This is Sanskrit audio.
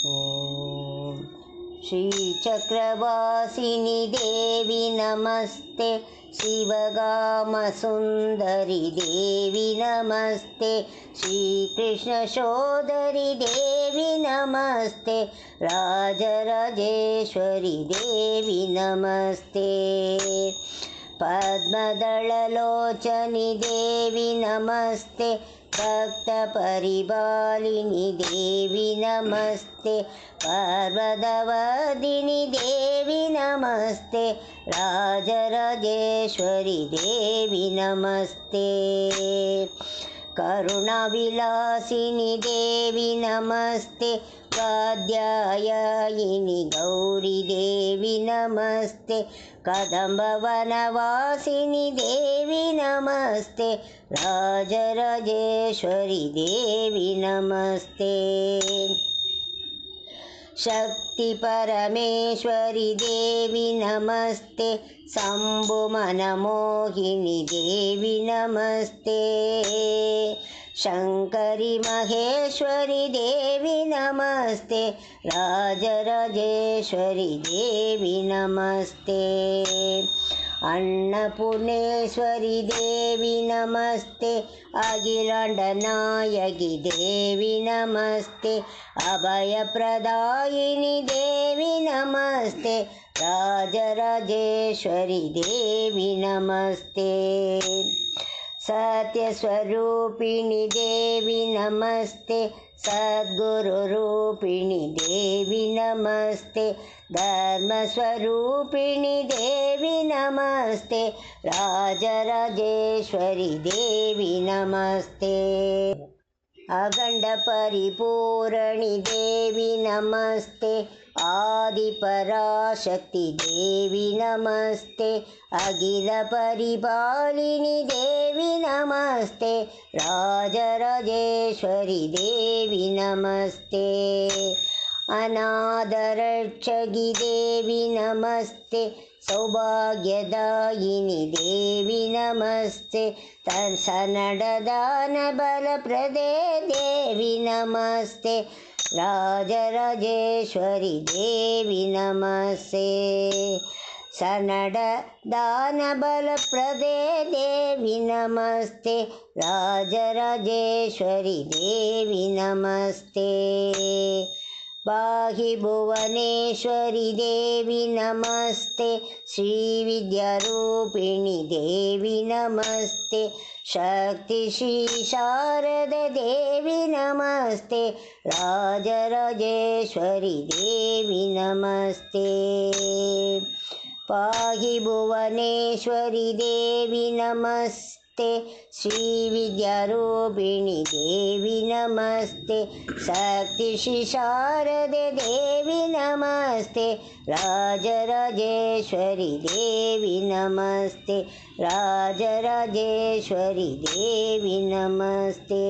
ॐ श्रीचक्रवासिनि देवी नमस्ते, शिवगामसुन्दरि देवी नमस्ते, श्रीकृष्णशोदरि देवी नमस्ते, राजराजेश्वरि देवी नमस्ते, पद्मदललोचनि देवी नमस्ते, भक्तपरिपालिनि देवी नमस्ते, पर्वतवर्धिनि देवी नमस्ते, राजराजेश्वरि देवी नमस्ते, करुणाविलासिनि देवी नमस्ते, कात्यायिनि गौरी देवी नमस्ते, कदम्बवनवासिनि देवी नमस्ते, राजराजेश्वरि देवी नमस्ते, शक्तिपरमेश्वरि देवी नमस्ते, शम्भुमनमोहिनि देवी नमस्ते, शङ्करि महेश्वरि देवी नमस्ते, राजराजेश्वरि देवी नमस्ते, अन्नपूर्णेश्वरि देवी नमस्ते, अखिलाण्डनायकि देवी नमस्ते, अभयप्रदायिनि देवी नमस्ते, राजराजेश्वरि देवी नमस्ते, सत्यस्वरूपिणि देवी नमस्ते, सद्गुरुरूपिणि देवी नमस्ते, धर्मस्वरूपिणि देवी नमस्ते, राजराजेश्वरि देवी नमस्ते, अखण्डपरिपूरणि देवी नमस्ते, आदिपराशक्ति देवी नमस्ते, अखिलपरिपालिनि देवी नमस्ते, राजराजेश्वरि देवी नमस्ते, अनाथरक्षकि देवी नमस्ते, सौभाग्यदायिनि देवी नमस्ते, सनडदानबलप्रदे देवी नमस्ते, राजराजेश्वरि देवी नमस्ते, सनडदानबलप्रदे देवी नमस्ते, राजराजेश्वरि देवी नमस्ते, पाहि भुवनेश्वरि देवी नमस्ते, श्रीविद्यारूपिणि देवी नमस्ते, शक्ति श्री शारद देवी नमस्ते, राजराजेश्वरि देवी नमस्ते, पाहि भुवनेश्वरि देवी नमस्ते, श्रीविद्यारूपिणि देवी नमस्ते, शक्ति श्री शारद देवी नमस्ते, राजराजेश्वरि देवी नमस्ते, राजराजेश्वरि देवी नमस्ते।